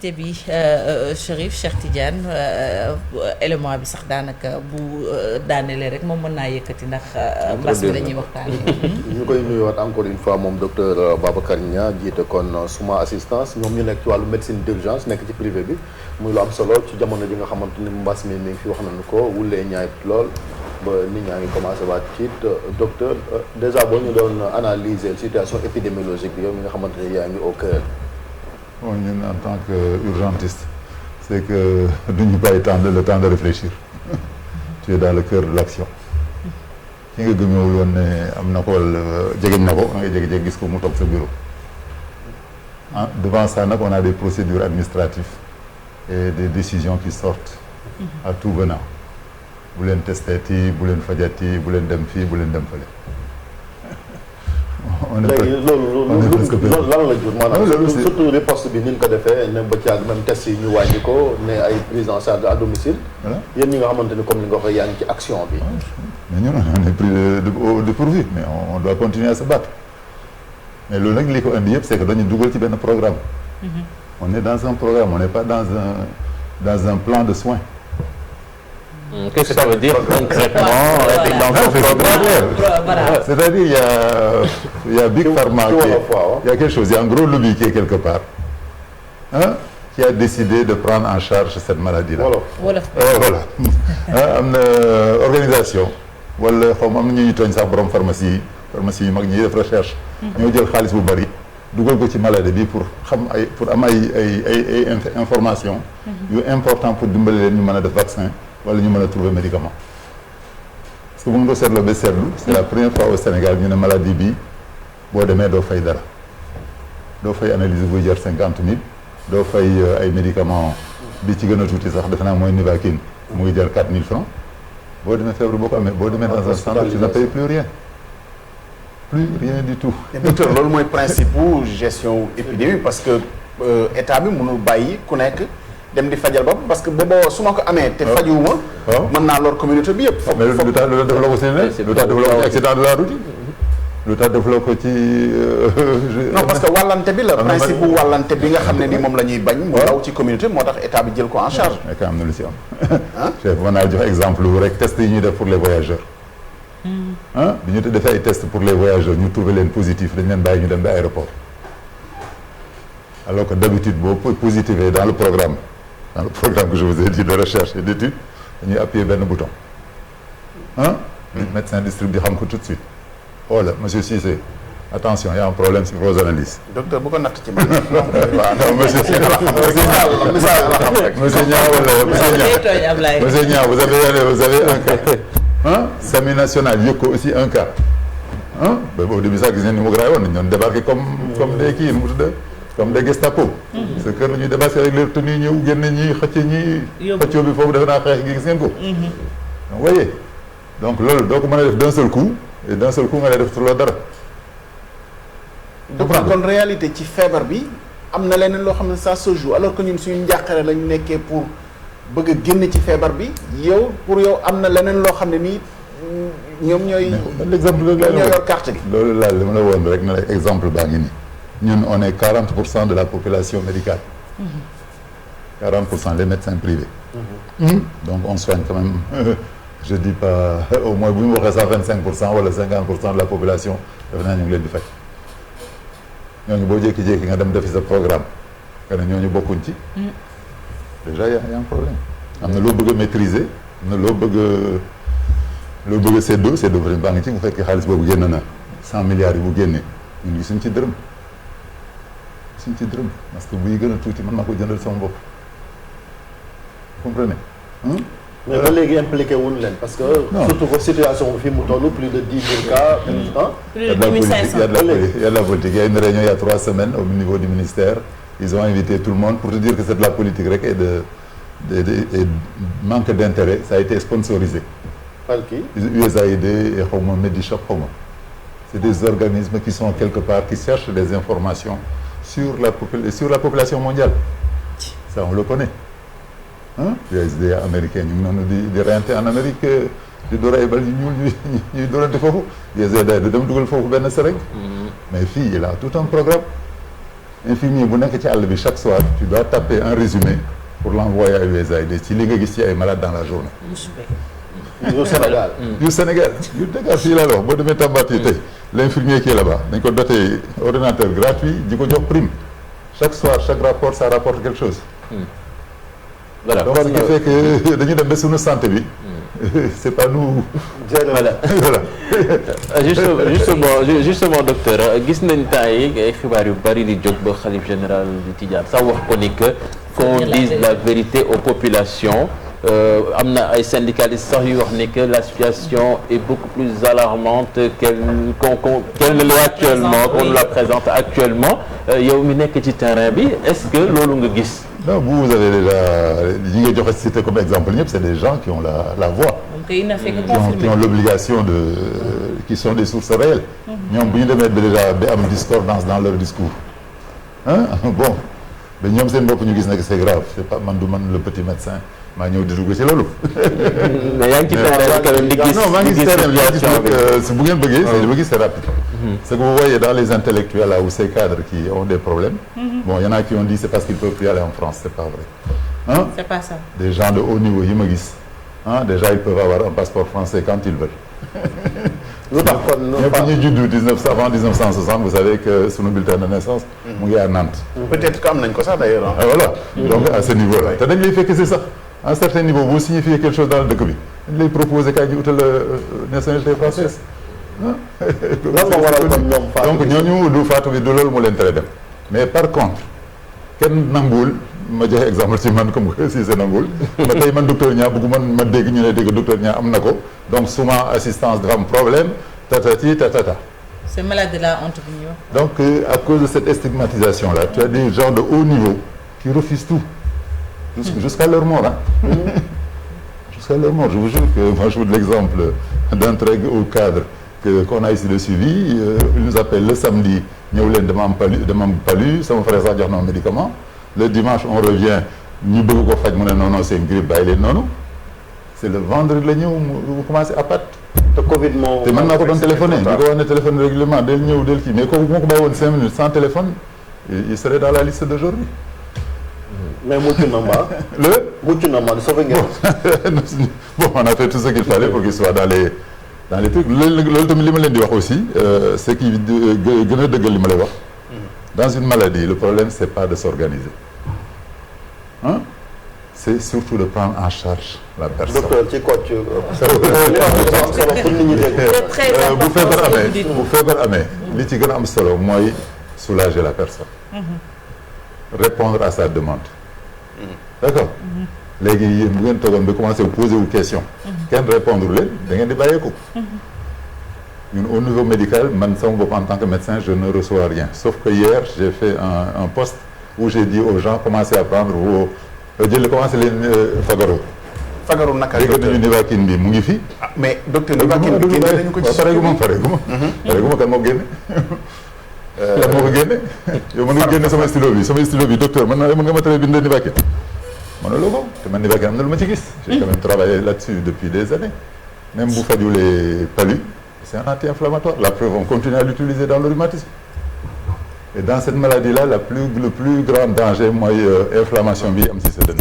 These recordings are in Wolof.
invité bi Chérif Cheikh Tidiane élément bi sax daanaka bu daanelee rek moom mën naa yëkkati ndax mbas mi la ñuy waxtaanee. ñu koy nuyuwaat encore une fois moom docteur Babacar Niang jiite kon suma assistance ñoom ñu nekk ci wàllu médecine d'urgence nekk ci privé bi muy lu am solo ci jamono ji nga xamante ni mbas mi ngi fi wax nañu ko wulee ñaay lool ba nit ñaa ngi commencé waat ci docteur déjà boo ñu doon analyser situation épidémiologique bi yow mi nga xamante ne yaa ngi au cœur. Bon, ñun en tant que urgentiste c'est que duñu bàyyi le temps de réfléchir tu es dans le cœur de l'action ki nga gëmewul woon ne am na ko wala jegeñ na ko nga jékki-jékki gis ko mu toog sa bureau ah devant ça nag on a des procédures administratives et des décisions qui sortent à tout venant bu leen testeeti bu leen fajati bu leen dem fii bu leen dem fële. léegi loolu lan la jur maanaam surtout riposte bi ni ñu ko defee ne ba caag même test yi ñu wàññi ko ne ay prise en charge à domicile. yéen ñi nga xamante ni comme ni nga waxee yaa ngi ci action bi. mais ñun on est pris de dépourvu mais on doit continuer à se battre mais loolu nag li ko indi yëpp c'est que dañu dugal ci benn programme. On est dans un programme, on n'est pas dans un plan de soins. Qu'est-ce que ça veut dire concrètement C'est-à-dire il y a Big Pharma, il y a quelque chose, il y a un gros lobby qui est quelque part, qui a décidé de prendre en charge cette maladie-là. Voilà. Am na organisation wala xaw ma am na ñuy tooñ sax borom pharmacie yi mag ñi def recherche. ñoo jël xaalis bu bari. dugal ko ci maladie bi pour am ay information yu important pour dimbali leen ñu mën a def vaccin wala ñu mën a trouver médicament parce que bu mu doo seetloo ba seetlu c'est la première fois au Sénégal ñu ne maladie bi boo demee doo fay dara doo fay analyse buy jar 50 000 doo fay ay médicaments bi ci gën a tuuti sax defe naa mooy Nivaquine mu ngi jar 4 000 francs boo demee feebar boo ko amee boo demee dans un centre tu ne payes plus rien du tout. docteur loolu mooy principe bu gestion épidémie parce que état bi mënul bàyyi ku nekk dem di fajal bopp parce que booba su ma ko amee. te fajuwuma. mën naa lor communauté bi yëpp. mais lu tax développé ko si lu tax développé ko accident de la route lu tax développé ko ci. non parce que wàllante bi la principe bu wàllante bi nga xam ne ni moom la ñuy bañ. mu daw ci communauté moo tax état bi jël ko en charge. mais quand am na lu si am. chef mën naa jox exemple rek test yi ñuy def pour les voyageurs. bi ñu defee ay tests pour les voyageurs ñu trouvé leen positif dañ leen bàyyi ñu dem ba aéroport alors que d'habitude boo positivé dans le programme que je vous ai dit de recherche et d'étude dañuy appuyer benn bouton le médecin district di xam ko tout de suite voilà monsieur Cissé attention il y a un problème sur vos analyses. docteur bu ko natt ci man. non monsieur Niang vous avez un cas. SAMU national yëg ko aussi un cas ba boobu début sax gis ngeen ni mu gravé woon nañ doon débarqué comme des kii mu tudd comme des Gestapo. ce kër la ñuy débarqué avec leur tenue ñëw génn ñi xëcc ñi xëccoo bi foofu defe naa xeex gi gis ngeen ko. donc voyez donc loolu doo ko mën a def d'un seul coup et d'un seul coup nga lay def trop dara. donc kon réalité ci feebar bi am na leneen loo xam ne ça se joue alors que ñun suñu njàqare lañu nekkee pour bëgg a génn ci feebar bi yow pour yow am na leneen loo xam ne nii ñoom ñooy. l'exemple ñoo yor carte gi. loolu laal li ma la woon rek ne la exemple baa ngi nii ñun on est 40% de la population médicale. 40% les médecins privés. donc on soigne quand même je dis pas au moins bu ñu waxee sax 25% wala 50% de la population defe naa ñu ngi leen di faj. ñooñu boo jékki-jékki nga dem defi sa programme que ne ñooñu bokkuñ ci. déjà y a un problème. am na loo bëgg a maîtriser am na loo bëgg a séddoo baa ngi ci nga fekk xaalis boobu génn na 100 milliards yi bu génnee ñun gisuñ ci dërëm parce que buy gën a tuuti man maa ko jëndal sama bopp comprenez. mais ba léegi impliqué wuñ leen parce que. surtout que situation bi fi mu toll plus de 10 000 cas. plus de 10 500 il y a de la politique il y a une réunion il y a 3 semaines au niveau du ministère ils ont invité tout le monde pour te dire que c'est de la politique rek et de manque d'intérêt ça a été sponsorisé. par qui. USAID et xaw ma Medishop xaw ma c'est des organismes qui sont quelque part qui cherchent des informations sur la population mondiale ça on le connaît. USAID américain ñu ngi noonu di reyante en Amérique di door ay bal yu ñuul ñuy doorante foofu USAID di dem dugal foofu benn seringue mais fii il a tout un programme infirmier bu nekk ci àll bi chaque soir tu dois taper un résumé pour l'envoyer à USAID ci li nga gis ci ay malades dans la journée. yu Sénégal. yu Sénégal yu Dakar fii laa la wax boo demee Tamba tey l'infirmier qui est là-bas dañ ko doté ordinateur gratuit di ko jox prime chaque soir chaque rapport ça rapporte quelque chose. Voilà. donc ce qui fait que dañu dem ba suñu santé bi. c'est pas nous. Voilà. Voilà. justement docteur gis nañ temps yi ay xibaar yu bari di jóg ba xalif général di Tidiane sax wax ko ni que qu'on dise la vérité aux populations. am na ay syndicalistes sax yu wax ni que la situation est beaucoup plus alarmante qu'elle ne l'est actuellement, qu'on nous la présente actuellement. yow mi nekk ci terrain bi est-ce que loolu nga gis. non vous avez déjà ñi nga joxe cité comme exemple ñëpp c'est des gens qui ont la voix. qui ont l'obligation qui sont des sources réelles. ñoom bu ñu demee déjà ba am discordance dans leur discours hein bon ba ñoom seen bopp ñu gis ne que c'est grave c'est pas man du man le petit médecin maa ñëw di dugg ci loolu. mais yaa ngi ci terrain quand même di gis non maa ngi ci terrain bi yaa gis nag bu ngeen bëggee c'est rapide. Ce que vous voyez dans les intellectuels là ou ces cadres qui ont des problèmes. Bon, il y en a qui ont dit c'est parce qu'ils peuvent plus aller en France, c'est pas vrai. Hein? C'est pas ça. Des gens de haut niveau yi ma gis ah déjà ils peuvent avoir un passeport français quand ils veulent. lu tax kon ñëpp ñuy juddu avant 1960 vous savez que sunu bulletin de naissance. mu ngi à Nantes. peut-être que am nañ ko sax d'ailleurs. Voilà donc à ce niveau là te dañ lay fekk c'est ça à un certain niveau boo signifier quelque chose dans le dëkk bi dañ lay proposer kaay ji utal nationalité française. lan moo waral kon ñoom faatu donc ñooñu du faatu bi du loolu moo leen tere dem mais par contre kenn nanguwul ma joxe exemple ci man comme que si c'est nanguwul ma tey man docteur Nia bëggu man ma dégg ñu ne dégg docteur Nia am na ko donc souvent assistance dafa am problème tatati tatata. c'est malade de la honte bi ñu wax. donc à cause de cette stigmatisation là tu as des gens de haut niveau qui refusent tout jusqu'à leur mort hein. Jusqu'à leur mort je vous jure que moi je vous donne l'exemple d'un très haut cadre qu'on a ici de suivi il nous appelle le samedi ñëw leen dama am palu sama frère sax jox na médicament le dimanche on revient ñu bëgg ko faj mu ne non c'est une grippe bàyyi leen noonu c'est le vendredi la ñëw mu commencé à pat te Covid moo te mën naa ko doon téléphoné di ko wax ne téléphone régulièrement del ñëw del kii mais kooku moo ko bàyyi woon 5 minutes sans téléphone il serait dans la liste d'aujourd'hui mais mucc na ma mucc na ma sauvé ngeen bon on a fait tout ce qu'il fallait pour qu'il soit dans les trucs loolu tamit li ma leen di wax aussi ce qui gën a dëggal li ma lay wax dans une maladie le problème c'est pas de s'organiser hein c'est surtout de prendre en charge la personne. docteur ci coach bu feebar amee li ci gën a am solo mooy soulager la personne répondre à sa demande d'accord léegi yéen bu ngeen toogoon ba commencé poser wu question kenn répondre leen da ngeen di bàyyeeku ñun au niveau médical man sama bopp en tant que médecin je ne reçois rien sauf que hier j'ai fait un poste où j'ai dit aux gens commencez à prendre vos commencé leen fagaru naka dégg nañu Nivaquine bi mu ngi fi mais docteur Nivaquine bi génne nañu ko ci pareeguma kan moo génne kan moo ko génne yow mën nga génne sama stylo bi docteur mën nga ma tere bind Nivaquine mënuloo ko te man Nivaquine am na lu ma ci gis j'ai quand même travaillé là-dessus depuis des années même bu fajulee palu c'est un anti-inflammatoire la preuve on continue à l'utiliser dans le rhumatisme et dans cette maladie là le plus grand danger mooy inflammation bi am ci sa dënn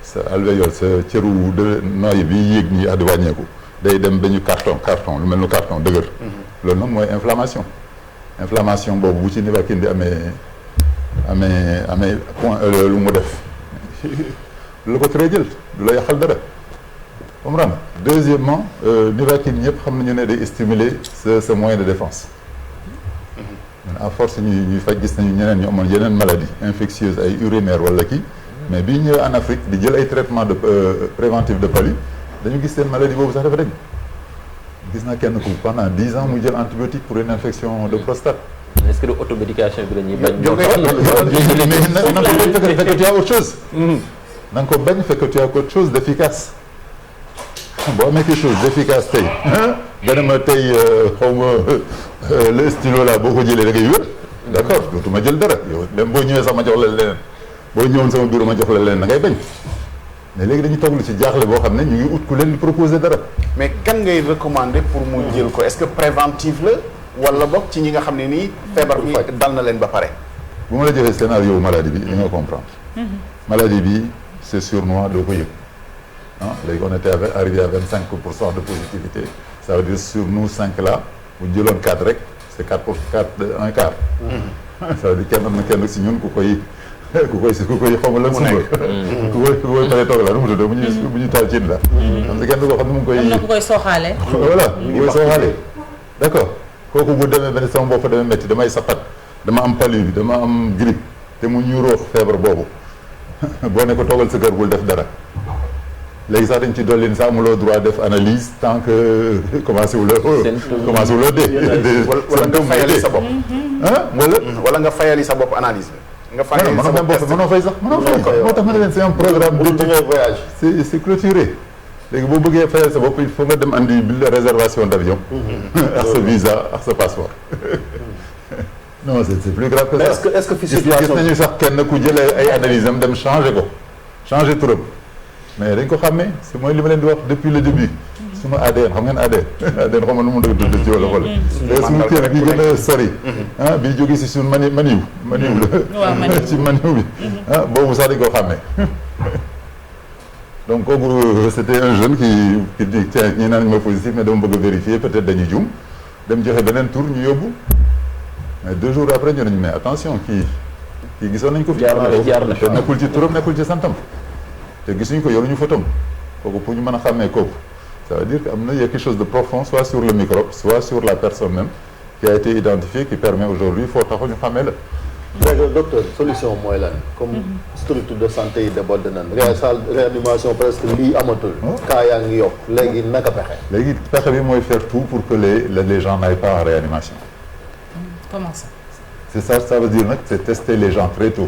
sa alvéole sa cëru de noyyi bi yéeg ñi di wàññeeku day dem ba ñu carton lu mel ni carton dëgër loolu nag mooy inflammation boobu bu ci Nivaquine di amee point lu mu def lu ko tere jël du la yàqal dara comprendre deuxièmement Nivaquine ñëpp xam nañu ne day stimuler ce moyen de défense à force ñuy faj gis nañu ñeneen ñu amoon yeneen maladie infectieuse ay urinaire wala kii mais bi ñu ñëwee en Afrique di jël ay traitement de préventif de palu dañu gis seen maladie boobu sax dafa dañ gis naa kenn ku pendant 10 ans muy jël antibiotique pour une infection de prostate. est-ce que automédication bi la ñuy bañ. mais na nga ko bañ fekk tu as autre chose. na nga ko bañ fekk tu as autre chose d'efficace. boo amee quelque chose d'efficace tey. nga ne ma tey xaw ma le stylo là boo ko jëlee da ngay wér. d'accord dootuma jël dara yow même boo ñëwee sax ma jox la leneen boo ñëwoon sama bureau ma jox la leneen da ngay bañ. mais léegi dañu toog lu ci jaaxle boo xam ne ñu ngi ut ku leen di proposer dara. mais kan ngay recommander pour mu jël ko est-ce que préventif la wala boog ci ñi nga xam ne nii feebar bi dal na leen ba pare. bu ma la joxee scénario maladie bi li nga comprendre. maladie bi c'est sournois doo ko yëg léegi on était arrivé à 25% de positivité ça veut dire sur nous 5 là bu ñu jëloon 4 rek c'est 4 pour 4 un quart. ça veut dire kenn am na kenn si ñun ku koy xaw ma lan suba. ku koy paree toog la nu mu tudd bu ñu taal cin la. xam nga kenn du ko xam ne mu ngi koy. am na ku koy sooxaale. voilà ku koy sooxaale. d'accord kooku bu demee benn sama bopp demee métti damay sapat dama am palu bi dama am grippe te mu ñuuroo feebar boobu boo ne ko toogal sa kër bul def dara. léegi sax dañ ci dolli ni sax amuloo droit def analyse tant que commencé wu la dee. wala nga fayali sa bopp. wala nga fayali sa bopp analyse bi. nga fayali sa bopp test mënoo fay sax mënoo fay moo tax ma ne leen c'est un programme de voyage c'est clôturé léegi boo bëggee fayal sa bopp il faut nga dem andi réservation d'avion ak sa visa ak sa passeport non c'est plus grave que ça. est-ce que fi situation gis nañu sax kenn ku jëlee ay analyse am dem changer turam mais dañ ko xàmmee c'est mooy li ma leen di wax depuis le début sunu ADN xam ngeen ADN xam nga nu mu dëgg tudd ci wala wala léegi suñu kër bi gën a sori bi jóge si suñu maniw la ci maniw bi boobu sax dañ ko xàmmee donc kooku c'était un jeune qui dit tiens ñi naan ma positif mais dama bëgg a vérifier peut-être dañuy juum dem joxe beneen tour ñu yóbbu mais 2 jours après ñu nañu mais attention kii gisoon nañ ko fi te nekkul ci turam nekkul ci santam te gisuñu ko yoruñu photom kooku pour ñu mën a xàmmee kooku ça veut dire que am na quelque chose de profond soit sur le microbe soit sur la personne même qui a été identifiée qui permet aujourd'hui foo taxu ñu xàmmee la. léegi docteur solution mooy lan comme structure de santé yi déborde nañ réanimation presque lii amatul. cas yaa ngi yokk léegi naka pexe. léegi pexe bi mooy faire tout pour que les gens n'aillent pas en réanimation. Comment ça? C'est ça, ça veut dire nag c'est tester les gens très tôt.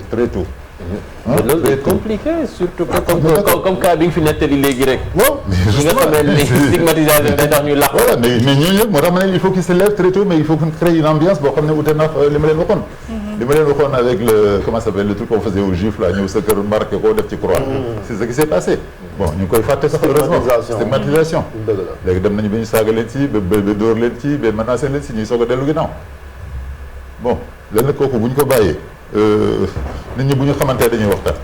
Très tôt. mais loolu c'est compliqué surtout comme cas bi nga fi nettali léegi rek. waaw ñi nga xam ne stigmatisation day tax ñu làq. voilà mais ñooñu ñëpp moo tax ma ne il faut qu'ils se lèvent très tôt mais il faut qu'on crée une ambiance boo xam ne wute na li ma leen waxoon. li ma leen waxoon avec le comment ça s'appelle le truc qu'on faisait au GIF là ñëw sa kër marqué ko def ci croix. c'est ce qui s'est passé. bon ñu ngi koy fàtte sax heureusement stigmatisation. léegi dem nañu ba ñu saaga leen ci ba dóor leen ci ba menacé leen ci ñuy soog a dellu ginnaaw bon léegi kooku bu ñu ko bàyyee. nit ñi bu ñu xamantee dañuy waxtaan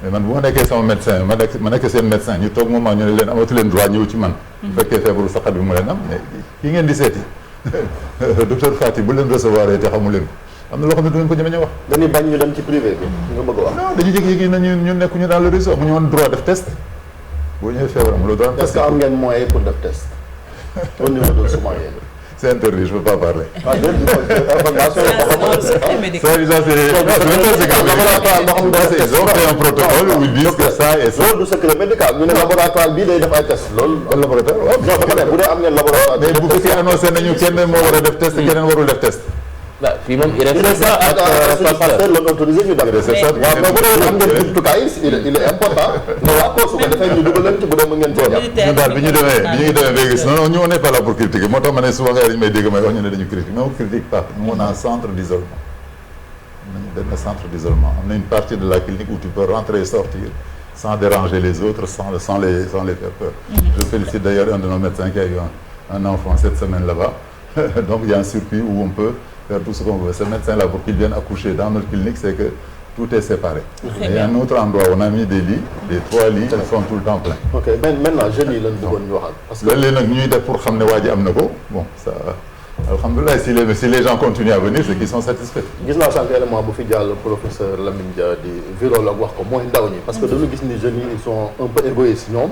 mais man bu ma nekkee sama médecin ma nekk seen médecin ñu toog moment ñu ne leen amatu leen droit ñëw ci man bu fekkee feebaru saxat bi mu leen am mais kii ngeen di seeti docteur Fati bu leen recevoir te xamu leen ko am na loo xam ne du ngeen ko ñeme wax dañuy bañ ñu dem ci privé bi nga bëgg a wax non dañuy jékki-jékki na ñu nekkuñu dans le réseau amuñu woon droit def test boo ñëwee feebar amuloo droit est-ce que am ngeen moyen pour def test au niveau de Soumaré c'est interdit, je ne peux pas parler. Ils ont fait un protocole où ils disent que ça et ça. loolu du secret médical ñu ne laboratoire bii day def ay test loolu. laboratoire waaw. non dafa ne bu dee am ngeen laboratoire. mais bu fekkee annoncé nañu kenn moo war a def test keneen warul def test. waaw fii moom IRESSA ak Pasteur la autorisé ñu def. waaw mais bu dee am ngeen jumtukaay il est important. mais waa kooku su ko defee ñu dugal leen ci bu dee mën ngeen cee jàpp. ñu daal bi ñu demee ba gis non ñu on n'est pas là pour critiquer moo tax ma ne souvent nga dañu may dégg may wax ñu ne dañu critique mais on critique pas nous on a un centre d'isolement. am nañu centre d'isolement am na une partie de la clinique où tu peux rentrer et sortir sans déranger les autres sans les faire peur. Je félicite d'ailleurs un de nos médecins qui a eu un enfant cette semaine là-bas donc il y a un circuit où on peut faire tout ce qu'on veut. Ce médecin-là, pour qu'il vienne accoucher dans notre clinique, c'est que tout est séparé. Et il y a un autre endroit où on a mis des lits, les 3 lits, ils sont tout le temps pleins. Ok, maintenant, jeunes yi lañ bëggoon ñu waxal. parce que léeg-léeg nag ñuy def pour xam ne waa ji am na ko bon ça alhamdulilah si les gens continuent à venir c'est qu'ils sont satisfaits. gis naa sànq élément bu fi jàll professeur Lamine Dia di virologue wax ko mooy ndaw ñi parce que dañu gis ni jeunes yi ils sont un peu égoïstes ñoom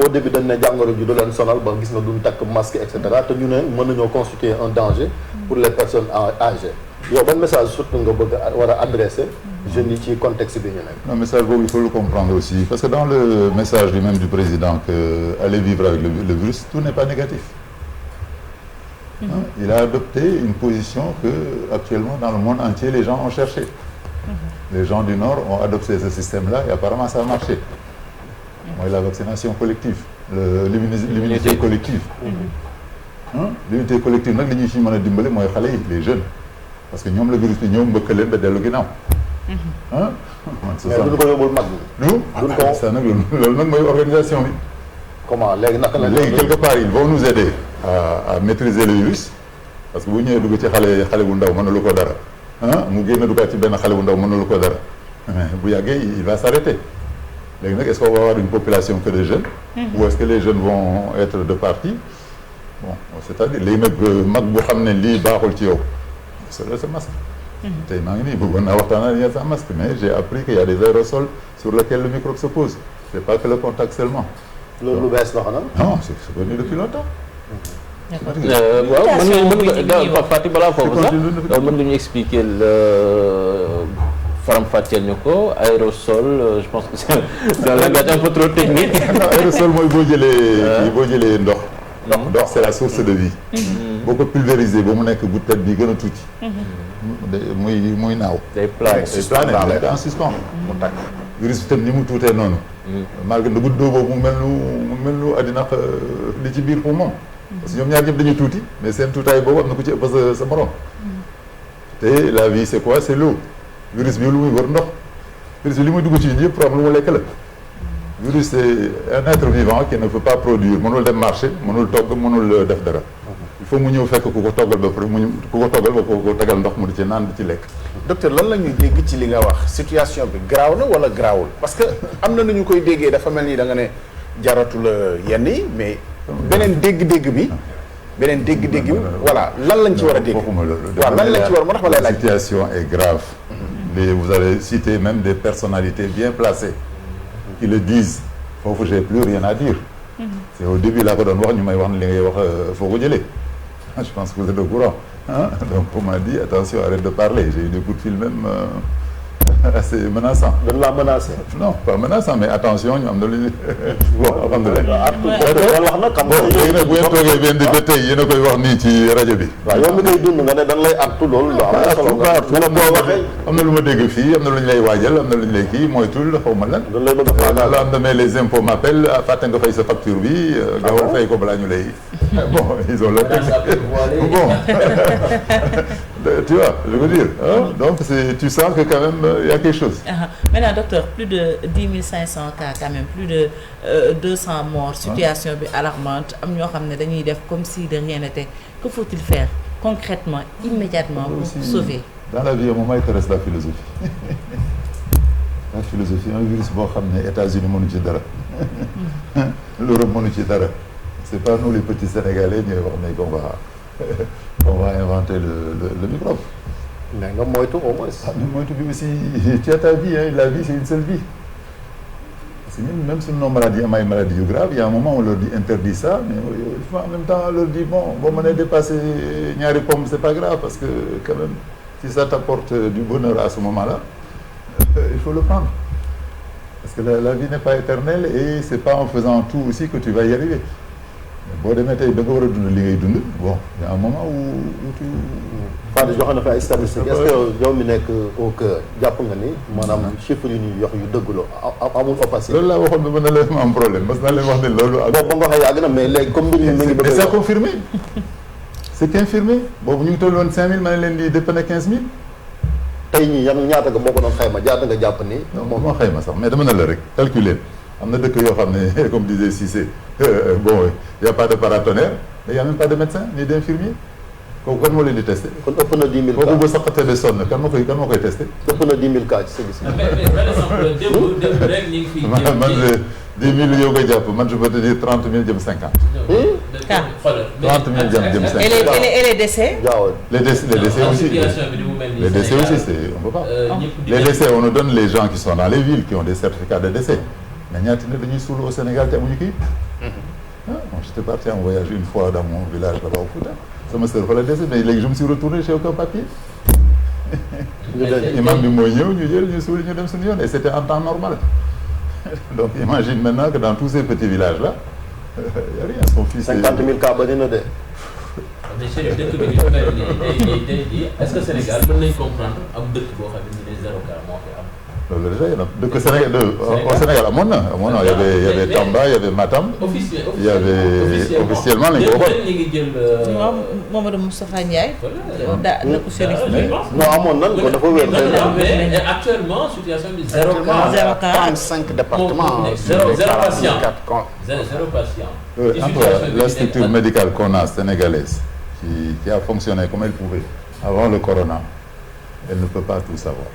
au début dañ ne jàngoro ji du leen sonal ba gis nga duñ takk masque et cetera te ñu ne mën nañoo constituer un danger pour les personnes âgées yow ban message surtout nga bëgg war a adresser jeunes yi ci contexte bi ñu nekk. non message boobu il faut le comprendre aussi parce que dans le message lui-même du président que aller vivre avec le virus tout n'est pas négatif. Il a adopté une position que actuellement dans le monde entier les gens ont cherché. Les gens du Nord ont adopté ce système-là et apparemment ça a marché. Mooy la vaccination collective, l'immunité collective. L'immunité collective nag li ñu ci mën a dimbale mooy xale yi les jeunes parce que ñoom la virus bi ñëw mbëkk leen ba dellu ginnaaw. mais duñ ko yóbbul mag ñi. ça nag loolu nag mooy organisation bi. comment léegi naka la. léegi quelque part ils vont nous aider à maîtriser le virus parce que bu ñëwee dugg ci xale bu ndaw mënalu ko dara mu génn duggaat ci benn xale bu ndaw mënalu ko dara bu yàggee il va s'arrêter léegi nag est-ce qu'on va avoir une population que de jeunes. ou est-ce que les jeunes vont être de partis bon c'est-à-dire léegi nag mag bu xam ne lii baaxul ci yow c'est sa masque. tey maa ngi nii bëggoon naa waxtaan ak yéen sa masque mais j'ai appris qu'il y a des aérosols sur lesquels le microbe se pose c'est pas que le contact seulement. loolu lu bees la xanaa. non c'est connu depuis longtemps. waaw mën nga Fatick balaa foofu sax mën nga ñu expliquer faram-fàcceel ñu ko aérosol je pense que c'est un langage un peu trop technique. non aérosol mooy boo jëlee ndox. ndox c'est la source de vie. boo ko pulvériser ba mu nekk gouttelette bi gën a tuuti. muy naaw. day plané nekk en suspens. mu tàkk virus bi tam ni mu tuutee noonu. malgré que goutte d'eau boobu mu mel nu àddina li ci biir pour moom. parce que ñoom ñaar ñëpp dañuy tuuti mais seen tuutaay boobu am na ku ci ëpp sa morom. te la vie c'est quoi c'est l'eau virus bi lu muy wër ndox virus bi li muy dugg ci ñun yëpp pour am lu mu lekk la. virus c'est un être vivant qui ne peut pas produire mënul dem marché mënul togg mënul def dara. il faut mu ñëw fekk ku ko toggal ba pare ku ko toggal ba ko tegal ndox mu di ci naan di ci lekk. docteur lan la ñuy dégg ci li nga wax situation bi garaaw na wala garaawul parce que am na nu ñu koy déggee dafa mel ni da nga ne jaratu la yenn yi mais beneen dégg-dégg bi voilà lan lañ ci war a dégg. waxuma loolu waaw lan lañ ci war moo tax ma lay laaj. la situation est grave. vous avez cité même des personnalités bien placées qui le disent foofu j'ai plus rien à dire. c'est au début laa ko doon wax ñu may wax ne li ngay wax foo ko jëlee je pense que vous êtes au courant donc on m'a dit attention arrête de parler j'ai eu des coups de fil même assez menaçant. dañ laa menacé. non pas menaçant mais attention ñu am na lu ñu bon alhamdulilah. wax na xam bon léegi nag bu ngeen toogee benn ba tey yéen a koy wax nii ci rajo bi. waaw yow mi koy dund nga ne dañ lay artu loolu. lu am na solo nga boo waxee. am na lu ma dégg fii am na lu ñu lay waajal am na lu ñu lay kii moytul xaw ma lan. dañ lay bëgg a la am na mais les impôts m'appellent fàtte nga fay sa facture bi. gaawal fay ko balaa ñu lay. bon ils ont leur bon tu vois je veux dire donc tu sens que quand même il y a quelque chose. Maintenant docteur plus de 10 500 cas quand même plus de 200 morts. situation bi alarmante am ñoo xam ne dañuy def comme si de rien n'était. Que faut-il faire concrètement immédiatement pour sauver. dans la vie moom m'intéresse la philosophie. la philosophie un virus boo xam ne États-Unis mënu ci dara. l'Europe mënu ci dara. c'est pas nous les petits Sénégalais ñooy wax ne qu'on va inventer le microbe. mais nga moytu au moins. mais moytu bi aussi tu as ta vie la vie c'est une seule vie. parce que même si nos maladies am ay maladies yu graves il y a un moment on leur dit interdit ça mais il faut en même temps on leur dit bon boo mënee dépasser ñaari pommes c'est pas grave parce que quand même si ça t'apporte du bonheur à ce moment-là il faut le prendre. parce que la vie n'est pas éternelle et c'est pas en faisant tout aussi que tu vas y arriver. boo demee tey da nga war a dund li ngay dund bon il y a un moment où tu. Fane joxe na fi ay statistiques est-ce que yow mi nekk au cœur jàpp nga ni maanaam chiffres yu ñuy yox yu dëgg la amul opacité. loolu laa waxoon ba mën na leen am problème mas naa leen wax ne loolu. boobu ba nga waxee yàgg na mais léegi comme mbir mi ngi bëgg a. mais c'est confirmé c'est confirmé boobu ñu ngi toll woon 5000 ma ne leen di dépend 15000. tey ñii yan ñaata nga boo ko doon xayma jaata nga jàpp ni. moom moo xayma sax mais dama ne la rek calculer am na dëkk yoo xam ne comme disait Cissé bon il y a pas de paratonnerre mais il y a même pas de médecin ni d'infirmier kooku kan moo leen di testé. kon ëpp na 10 000 cas kooku ba saqatee ba sonn kan moo koy testé. ëpp na 10 000 cas ci sa gis. mais par exemple démb rek ñu ngi fi. man 10 000 yow nga jàpp man je peux te dire 30 000 jëm 50. 30 000 jëm 50. et les décès. jaawal les décès aussi les décès aussi c'est on peut pas. les décès on nous donne les gens qui sont dans les villes qui ont des certificats de décès. mais ñaata nit dañuy suul au Sénégal te amuñu kii. Moi j'étais parti en voyage une fois dans mon village là-bas au Fouta sama sœur fa la décès mais léegi je me suis retourné chez aucun papier. imam bi mooy ñëw ñu jël ñu suul ñu dem suñu yoon et c'était en temps normal. donc imagine maintenant que dans tous ces petits villages là y a rien son fils. 50 000 cas bari na de. mais Chérif dëkk bi ñu mel nii tey jii est-ce que Sénégal mën nañ comprendre am dëkk boo xam ne 0 cas moo fi am loolu déjà yéen a dëkk Sénégal au Sénégal amoon na y avait Tamba y avait Matam. officiellement y avait officiellement lañ ko waxoon. ñu ngi jël. waaw Mamadou Moustapha Ndiaye. daa dëkku Chérif bi. non amoon nan ko dafa wér. mais actuellement situation bi zéro cas. zéro cas. 35 départements. Zéro patient. 44 cas. Zéro patient. En tout cas, la structure médicale qu'on a sénégalaise qui a fonctionné comme elle pouvait avant le corona, elle ne peut pas tout savoir.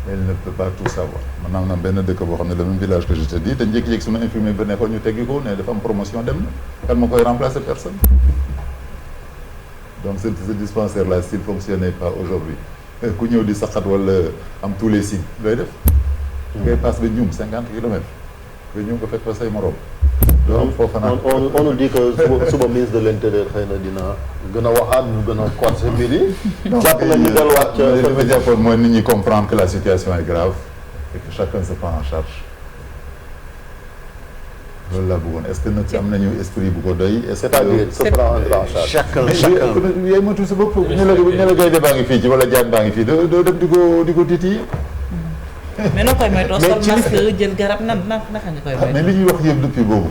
Elle ne peut pas tout savoir. Maintenant, on a benn dëkk boo xam ne le même village que je te dis te njëkk-njëkk sunu infirmier ba nekkoon ñu teggi ko ne dafa am promotion dem na kan ma koy remplacer personne. Donc ce dispensaire là s'il fonctionnait pas aujourd'hui ku ñëw di saxat wala am tous les signes looy def. ngay passe ba ñum 50 kilomètres nga ñëw nga fekk fa say morom. donc foofu nag on nous dit que suba ministre de l'intérieur xëy na dina gën a waxaat ñu gën a coincer mbir yi. jàpp nañu delluwaat ca li ma jàppoon mooy nit ñi comprendre que la situation est grave et que chacun se prend en charge loolu laa bëggoon est-ce que nag am nañu esprit bu ko doy. c'est-à-dire se prend en charge. chacun yaay motul sa bopp ñu la gaynde baa ngi fii ci wala jaan baa ngi fii doo dem di ko titi. mais noo koy moytoo sol masque jël garab naka nga koy moytoo. mais li ñuy wax yëpp depuis boobu.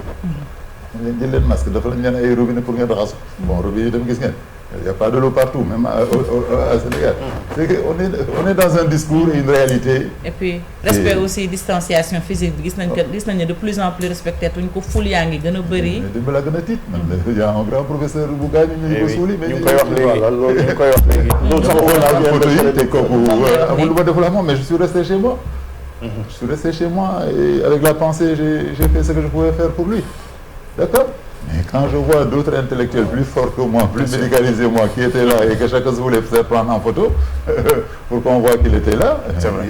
leen jël leen masque dafa lañ leen ay robinet pour ngeen raxasu. bon robinet yi dem gis ngeen. il y a pas de l'eau partout même à Sénégal. c'est que on est dans un discours et une réalité. et puis respect aussi distanciation physique bi gis nañ ne de plus en plus respecté tuñ ko ful yaa ngi gën a bëri. mais dimbalaa gën a tiit. man y a un grand professeur bu gaañu ñu ngi ko suuli. mais ñu ngi koy wax léegi loolu ñu ngi koy wax léegi. loolu sax photo yi te kooku amul lu ma deful ak moom mais je suis resté chez moi. Je suis resté chez moi et avec la pensée j'ai fait ce que je pouvais faire pour lui. D'accord? Mais quand je vois d'autres intellectuels plus forts que moi, plus médicalisés que moi, qui étaient là et que chacun se voulait faire prendre en photo pour qu'on voit qu'il était là. C'est vrai.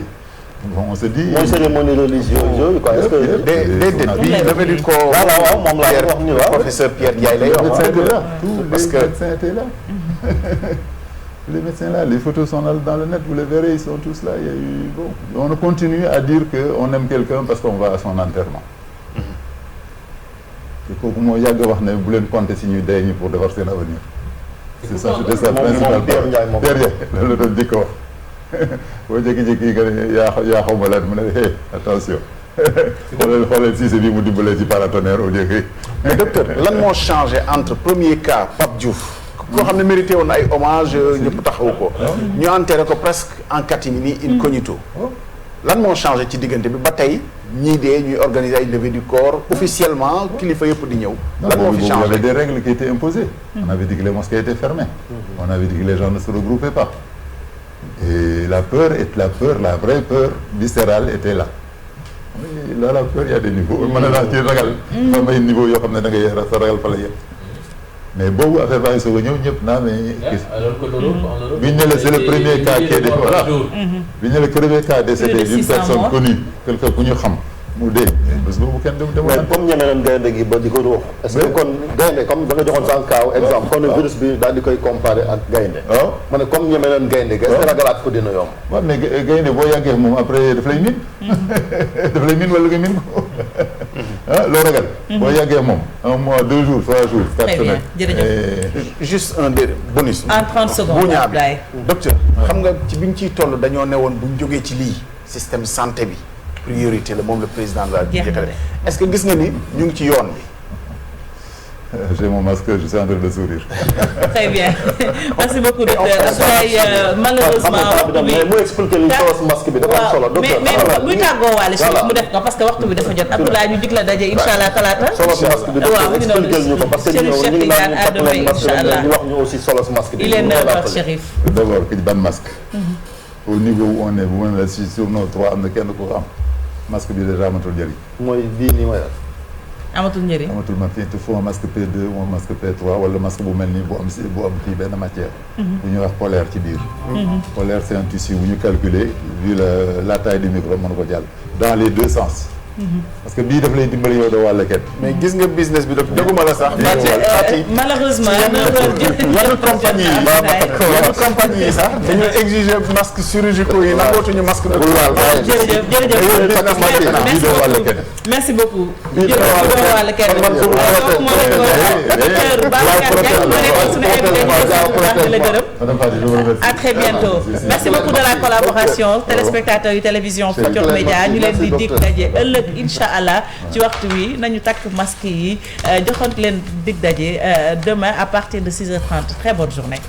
Bon, on se dit. mooy cérémonie religieuse yooyu quoi est-ce que. déedéet bii levée du corps. waaw moom laa wax ni waaw professeur Pierre Ndiaye lay Les wax. médecins étaient là. Tous Parce les que- médecins étaient là. Les médecins là, les photos sont dans le net, vous les verrez, ils sont tous là. Il y a eu, bon, on continue à dire qu'on aime quelqu'un parce qu'on va à son enterrement. te kooku moo yàgg wax ne bu leen compter si ñuy dee ñi pour defar seen avenir. C'est ça, c'était sa principale Pierre Ndiaye moom Pierre Ndiaye loolu la doon jëkk a wax boo jékki-jékki nga ne yaa xaw ma lan mu ne hey attention xoolal Cissé bi mu dimbalee ci paratonnerre au lieu que. mais docteur lan moo changé entre premier cas Pape Diouf. koo xam ne mérité woon ay hommage ñëpp taxawu ko. ñu enterré ko presque en catimini incognito. lan moo changé ci diggante bi ba tey ñii dee ñuy organiser ay levée du corps officiellement kilifa yëpp di ñëw. lan moo fi Il y changé avait des règles qui étaient imposées. On avait dit que les mosquées étaient fermées. On avait dit que les gens ne se regroupaient pas. Et la vraie peur viscérale était là. Oui, là, la peur, il y a des niveaux. Man naa ci ragal. Xam ay niveau yoo xam ne da ngay sa ragal fa la yem. Mais boobu affaire baa ngi soog a ñëw ñëpp naa mais. alors que l'Europe, en Europe, bi ñu ne la c'est le premier cas qui est décédé voilà. Bi ñu ne le premier cas décédé d'une 600 personne morts. connue quelqu'un ku ñu xam mu dee. bés boobu kenn dem mais comme ñeme nañ gaynde gi ba di ko ruux est-ce que kon gaynde comme da nga joxoon sànq kaaw exemple kon virus bi daal di koy comparer ak gaynde waaw. ma ne comme ñeme nañ gaynde gi est-ce que ragalaat ko dina yomb waaw mais gaynde boo yàggee moom après daf lay min daf lay min wala nga min ko ah loo ragal boo yàggee moom 1 mois 2 jours 3 jours 4 Très bien, semaines jërëjëf. juste un bonus. En 30 secondes, bu ñaar Abdoulaye. docteur xam nga ci biñ ciy toll dañoo ne woon buñ jógee ci lii système santé bi priorité la moom le président de la Jeex na République est-ce que gis nga ni ñu ngi ci yoon bi. j'ai mon masque je suis en train de sourire. Très bien merci beaucoup docteur Abdoulaye malheureusement waxtu bi mais mu expliquer li solos masque bi dafa am solo docteur mais muy tàggoo waale si mu def ko parce que waxtu bi dafa jot Abdoulaye ñu dig la daje incha allah talaata. solos masque bi waaw mu ngi noonu expliquer ñu ko parce que ñu Chérif ngi naan Cheikh Tidiane ñu incha allah ñu wax ñu aussi solos masque bi il est 9h Chérif. d'abord que ban masque. au niveau où on est bu mën la si sur nos 3 am na kenn ku am masque bi déjà amatul njëriñ. mooy bii nii may amatul njëriñ. amatul ma il te faut un masque P2 ou un masque P3 wala masque bu mel nii bu am kii benn matière. bu ñuy wax polaire ci biir. polaire c'est un tissu bu ñu calculer vu la taille du micro mën ko jàll. dans les deux sens parce que bii daf lay dimbali yow doo wàll kenn. mais gis nga business bi doguma la sax. malheureusement yenn compagnie yi sax dañu exiger masque chirurgicaux yi nangootuñu masque de merci beaucoup doo wàll kenn moo nekkoon docteur Babacar Diagne moo nekkoon suñu invité la gërëm à très bientôt merci beaucoup de la collaboration téléspectateurs yu télévision Futurs Médias ñu leen di dig daje ëllëg incha allah ci waxtu wi nañu takk masque yi joxante leen dig daje demain à partir de 6h30 très bonne journée